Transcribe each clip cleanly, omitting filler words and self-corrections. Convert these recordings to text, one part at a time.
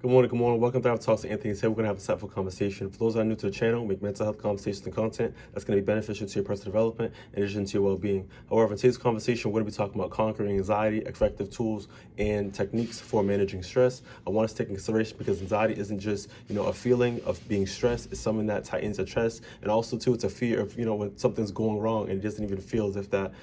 Good morning, good morning. Welcome to Our Talks to Anthony. Today we're going to have a insightful conversation. For those that are new to the channel, we make mental health conversations and content that's going to be beneficial to your personal development in addition to your well-being. However, in today's conversation, we're going to be talking about conquering anxiety, effective tools, and techniques for managing stress. I want us to take in consideration because anxiety isn't just, a feeling of being stressed. It's something that tightens your chest. And also, too, it's a fear of, when something's going wrong and it doesn't even feel as if that,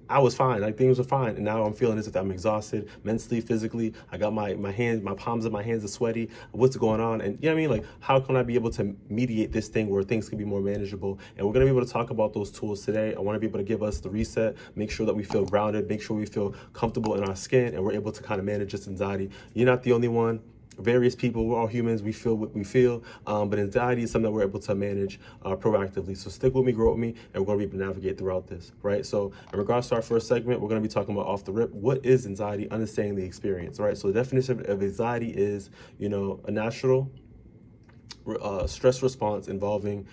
I was fine, like things were fine, and now I'm feeling as if I'm exhausted mentally, physically. I got my hands, my palms of my hands are sweaty. What's going on? And like how can I be able to mediate this thing where things can be more manageable? And we're gonna be able to talk about those tools today. I want to be able to give us the reset, make sure that we feel grounded, make sure we feel comfortable in our skin, and we're able to kind of manage this anxiety. You're not the only one. Various people, we're all humans, we feel what we feel, but anxiety is something that we're able to manage proactively. So stick with me, grow with me, and we're going to be able to navigate throughout this, right? So in regards to our first segment, we're going to be talking about off the rip, what is anxiety, understanding the experience, right? So the definition of anxiety is, a natural stress response involving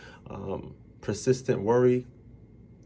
persistent worry,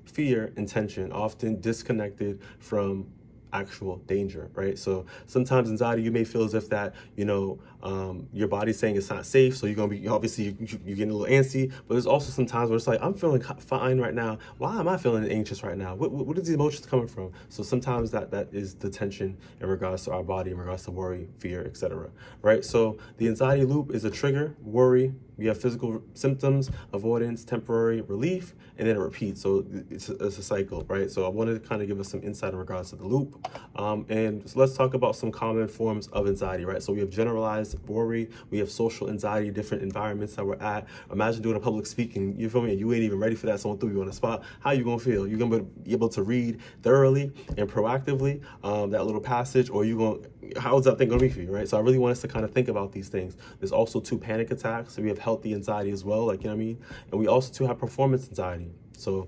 fear, and tension, often disconnected from actual danger, right? So sometimes anxiety, you may feel as if that, your body's saying it's not safe. So you're going to be, obviously, you're getting a little antsy, but there's also some times where it's like, I'm feeling fine right now. Why am I feeling anxious right now? What is the emotions coming from? So sometimes that is the tension in regards to our body, in regards to worry, fear, etc. Right? So the anxiety loop is a trigger, worry, we have physical symptoms, avoidance, temporary relief, and then it repeats. So it's a cycle, right? So I wanted to kind of give us some insight in regards to the loop. And so let's talk about some common forms of anxiety, right? So we have generalized worry, we have social anxiety, different environments that we're at. Imagine doing a public speaking, you feel me? You ain't even ready for that. Someone threw you on the spot. How you gonna feel? You gonna be able to read thoroughly and proactively that little passage, or how's that thing gonna be for you, right? So I really want us to kind of think about these things. There's also 2 panic attacks. So we have healthy anxiety as well, and we also too have performance anxiety. So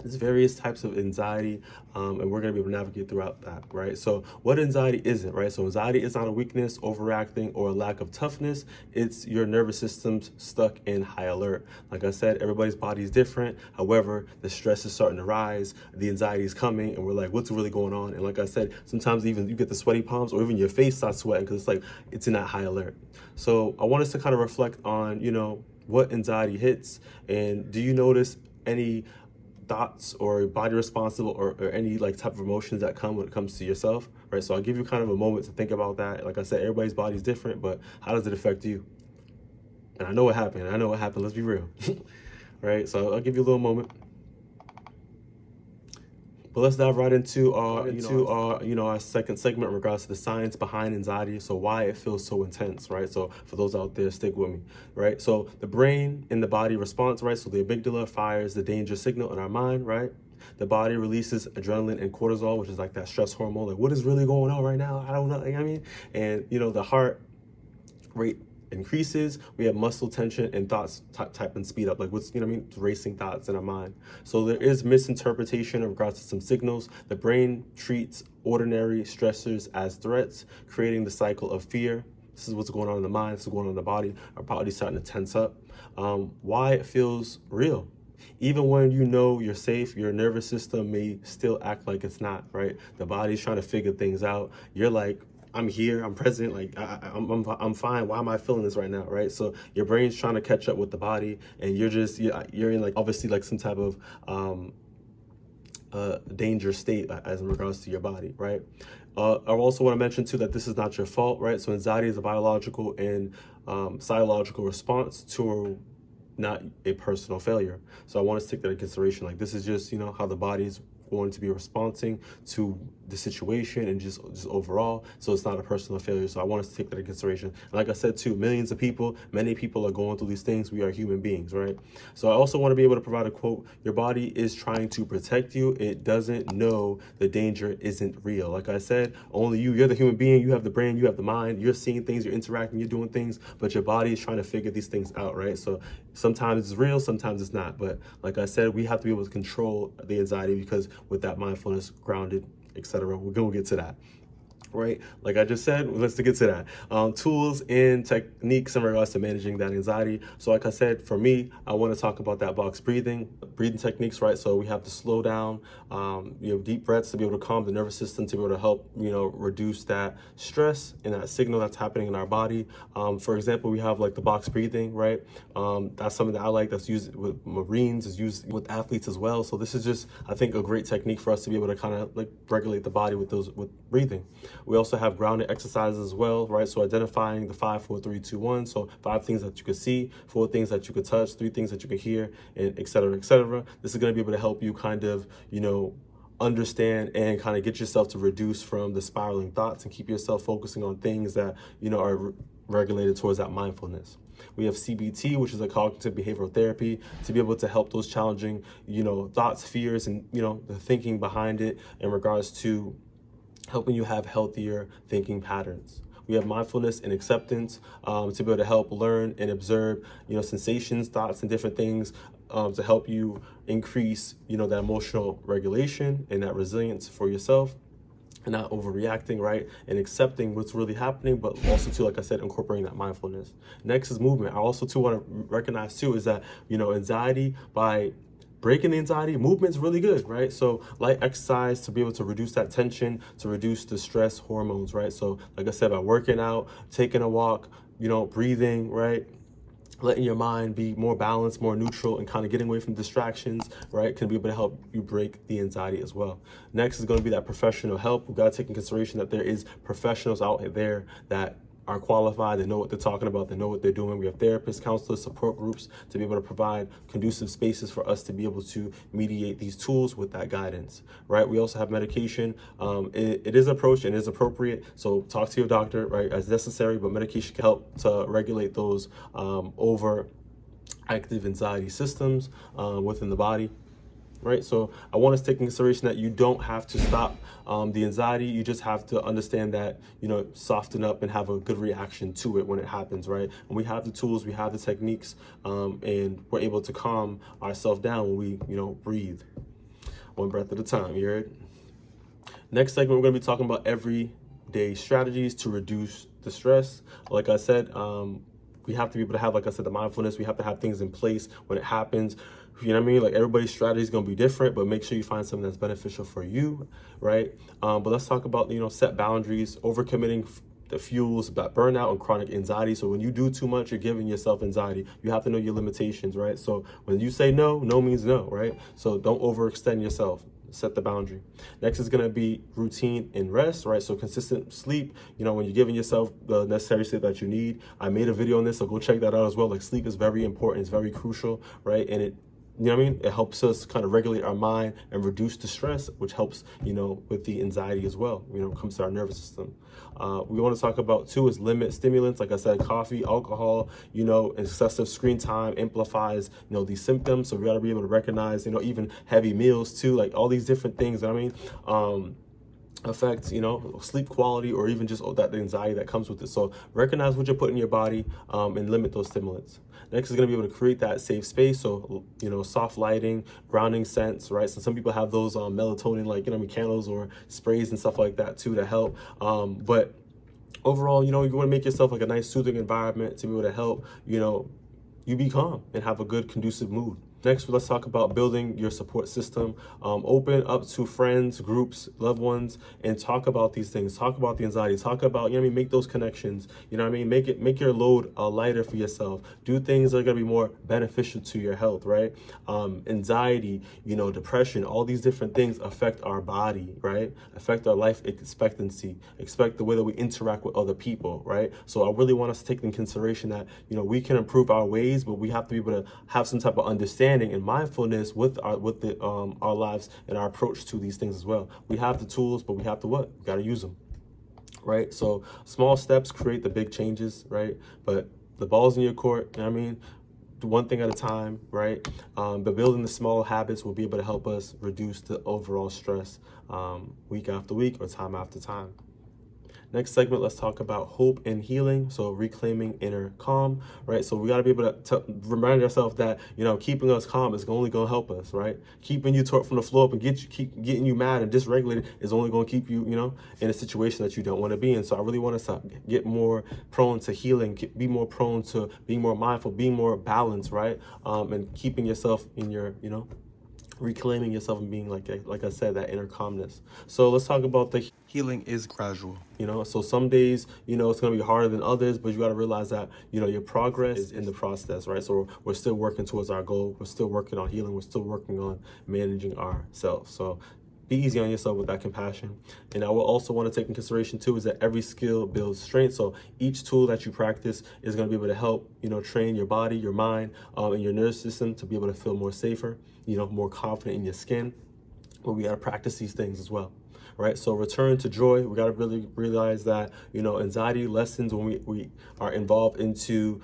there's various types of anxiety, and we're going to be able to navigate throughout that, right? So what anxiety isn't, right? So anxiety is not a weakness, overacting, or a lack of toughness. It's your nervous system's stuck in high alert. Like I said, everybody's body is different. However, the stress is starting to rise, the anxiety is coming, and we're like, what's really going on? And like I said, sometimes even you get the sweaty palms, or even your face starts sweating because it's like it's in that high alert. So I want us to kind of reflect on, what anxiety hits, and do you notice any thoughts or body responsible or any like type of emotions that come when it comes to yourself, right? So I'll give you kind of a moment to think about that. Like I said, everybody's body is different, but how does it affect you? And I know what happened. Let's be real. Right? So I'll give you a little moment. But let's dive right into our second segment in regards to the science behind anxiety. So why it feels so intense, right? So for those out there, stick with me, right? So the brain and the body response, right? So the amygdala fires the danger signal in our mind, right? The body releases adrenaline and cortisol, which is like that stress hormone. Like, what is really going on right now? I don't know. And the heart rate increases, we have muscle tension and thoughts type and speed up, like racing thoughts in our mind. So there is misinterpretation in regards to some signals. The brain treats ordinary stressors as threats, creating the cycle of fear. This is what's going on in the mind, this is going on in the body. Our body's starting to tense up. Why it feels real. Even when you know you're safe, your nervous system may still act like it's not, right? The body's trying to figure things out. You're like, I'm here, I'm present, like I'm fine. Why am I feeling this right now, right? So your brain's trying to catch up with the body, and you're in like obviously like some type of danger state as in regards to your body, right? I also want to mention too that this is not your fault, right? So anxiety is a biological and psychological response to not a personal failure. So I want to take that into consideration. Like this is just how the body's going to be responding to the situation and just overall. So it's not a personal failure. So I want us to take that into consideration. And like I said too, many people are going through these things. We are human beings, right? So I also want to be able to provide a quote. Your body is trying to protect you. It doesn't know the danger isn't real. Like I said, only you're the human being. You have the brain, you have the mind. You're seeing things, you're interacting, you're doing things, but your body is trying to figure these things out, right? So sometimes it's real, sometimes it's not. But like I said, we have to be able to control the anxiety because with that mindfulness, grounded, etc. We're going to get to that. right? Like I just said, let's get to that. Tools and techniques in regards to managing that anxiety. So like I said, for me, I want to talk about that box breathing techniques, right? So we have to slow down, deep breaths to be able to calm the nervous system, to be able to help, reduce that stress and that signal that's happening in our body. For example, we have like the box breathing, right? That's something that I like, that's used with Marines, is used with athletes as well. So this is just, I think, a great technique for us to be able to kind of like regulate the body with breathing. We also have grounded exercises as well, right? So identifying the 5, 4, 3, 2, 1. So 5 things that you could see, 4 things that you could touch, 3 things that you could hear, and et cetera, et cetera. This is going to be able to help you kind of, understand and kind of get yourself to reduce from the spiraling thoughts and keep yourself focusing on things that, are regulated towards that mindfulness. We have CBT, which is a cognitive behavioral therapy, to be able to help those challenging, thoughts, fears, and, the thinking behind it in regards to helping you have healthier thinking patterns. We have mindfulness and acceptance, to be able to help learn and observe, sensations, thoughts, and different things, to help you increase, that emotional regulation and that resilience for yourself, and not overreacting, right? And accepting what's really happening, but also too, like I said, incorporating that mindfulness. Next is movement. I also too want to recognize too is that, anxiety, by breaking the anxiety, movement's really good, right? So light exercise to be able to reduce that tension, to reduce the stress hormones, right? So like I said, by working out, taking a walk, breathing, right? Letting your mind be more balanced, more neutral, and kind of getting away from distractions, right, can be able to help you break the anxiety as well. Next is going to be that professional help. We've got to take in consideration that there is professionals out there that are qualified, they know what they're talking about, they know what they're doing. We have therapists, counselors, support groups to be able to provide conducive spaces for us to be able to mediate these tools with that guidance, right? We also have medication. It is approached and is appropriate, so talk to your doctor, right, as necessary, but medication can help to regulate those overactive anxiety systems within the body. Right, so I want us to take in consideration that you don't have to stop the anxiety. You just have to understand that, soften up and have a good reaction to it when it happens, right? And we have the tools, we have the techniques, and we're able to calm ourselves down when we, breathe one breath at a time. You heard? Next segment, we're going to be talking about everyday strategies to reduce the stress. Like I said, we have to be able to have, like I said, the mindfulness. We have to have things in place when it happens. You know what I mean? Like everybody's strategy is going to be different, but make sure you find something that's beneficial for you, right? But let's talk about, set boundaries. Overcommitting the fuels that burnout and chronic anxiety. So when you do too much, you're giving yourself anxiety. You have to know your limitations, right? So when you say no, no means no, right? So don't overextend yourself. Set the boundary. Next is going to be routine and rest, right? So consistent sleep, when you're giving yourself the necessary sleep that you need. I made a video on this, so go check that out as well. Like sleep is very important. It's very crucial, right? And it helps us kind of regulate our mind and reduce the stress, which helps, with the anxiety as well, it comes to our nervous system. We want to talk about too is limit stimulants. Like I said, coffee, alcohol, excessive screen time amplifies, these symptoms. So we got to be able to recognize, even heavy meals too, like all these different things, affect, sleep quality, or even just that the anxiety that comes with it. So recognize what you're putting in your body, and limit those stimulants. Next is going to be able to create that safe space. So, soft lighting, grounding scents, right? So some people have those melatonin, like, candles or sprays and stuff like that too to help. But overall, you want to make yourself like a nice soothing environment to be able to help, you be calm and have a good conducive mood. Next, let's talk about building your support system. Open up to friends, groups, loved ones, and talk about these things. Talk about the anxiety. Talk about, make those connections. Make your load lighter for yourself. Do things that are gonna be more beneficial to your health, right? Anxiety, depression, all these different things affect our body, right? Affect our life expectancy, affect the way that we interact with other people, right? So I really want us to take in consideration that, we can improve our ways, but we have to be able to have some type of understanding and mindfulness with our lives and our approach to these things as well. We have the tools, but we have to what? We got to use them, right? So small steps create the big changes, right? But the ball's in your court. Do one thing at a time, right? But building the small habits will be able to help us reduce the overall stress week after week or time after time. Next segment, let's talk about hope and healing. So reclaiming inner calm, right? So we got to be able to remind ourselves that, keeping us calm is only going to help us, right? Keeping you from the floor up and keep getting you mad and dysregulated is only going to keep you, in a situation that you don't want to be in. So I really want us to get more prone to healing, be more prone to being more mindful, being more balanced, right? And keeping yourself in your, reclaiming yourself and being like I said, that inner calmness. So let's talk about the healing is gradual. So some days, it's going to be harder than others, but you got to realize that, your progress is in the process, right? So we're still working towards our goal. We're still working on healing. We're still working on managing ourselves. So be easy on yourself with that compassion. And I will also want to take in consideration too is that every skill builds strength. So each tool that you practice is going to be able to help, train your body, your mind, and your nervous system to be able to feel more safer, more confident in your skin. But we got to practice these things as well. Right, so return to joy. We got to really realize that, anxiety lessens when we are involved into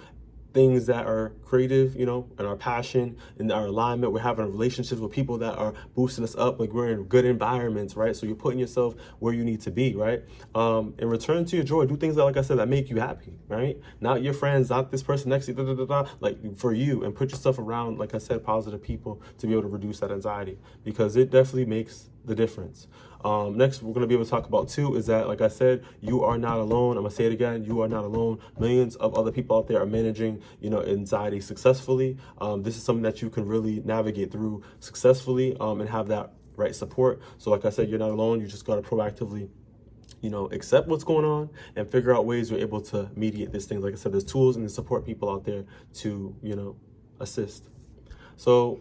things that are creative, and our passion and our alignment. We're having relationships with people that are boosting us up, like we're in good environments, right? So you're putting yourself where you need to be, right? And return to your joy. Do things that, like I said, that make you happy, right? Not your friends, not this person next to you, like for you, and put yourself around, like I said, positive people to be able to reduce that anxiety, because it definitely makes the difference. Next, we're going to be able to talk about too is that, like I said, you are not alone. I'm going to say it again. You are not alone. Millions of other people out there are managing, anxiety successfully. This is something that you can really navigate through successfully and have that right support. So like I said, you're not alone. You just got to proactively accept what's going on and figure out ways you're able to mediate these things. Like I said, there's tools and there's support people out there to, assist. So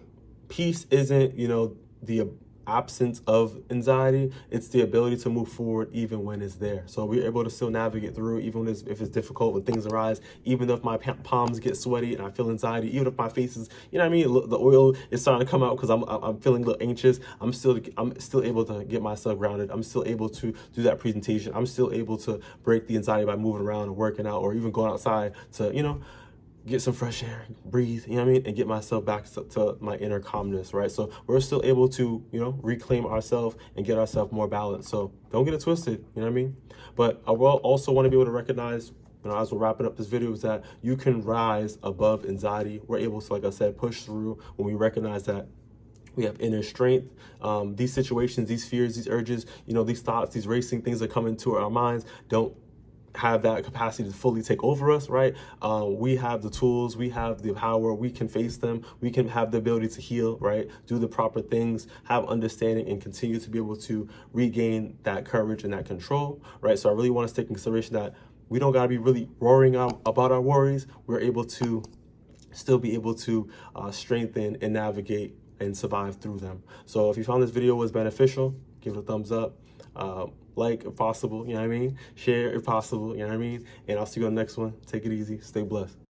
peace isn't, the absence of anxiety. It's the ability to move forward even when it's there. So we're able to still navigate through even if it's difficult, when things arise, even if my palms get sweaty and I feel anxiety, even if my face is, the oil is starting to come out because I'm feeling a little anxious. I'm still able to get myself grounded. I'm still able to do that presentation. I'm still able to break the anxiety by moving around and working out, or even going outside to, get some fresh air, breathe, and get myself back to my inner calmness, right? So we're still able to, reclaim ourselves and get ourselves more balanced. So don't get it twisted, But I will also want to be able to recognize, as we're wrapping up this video, is that you can rise above anxiety. We're able to, like I said, push through when we recognize that we have inner strength. These situations, these fears, these urges, these thoughts, these racing things that come into our minds don't have that capacity to fully take over us, right? We have the tools, we have the power, we can face them, we can have the ability to heal, right? Do the proper things, have understanding, and continue to be able to regain that courage and that control, right? So I really want to take in consideration that we don't got to be really roaring out about our worries. We're able to still be able to strengthen and navigate and survive through them. So if you found this video was beneficial, give it a thumbs up. Like if possible, Share if possible, And I'll see you on the next one. Take it easy. Stay blessed.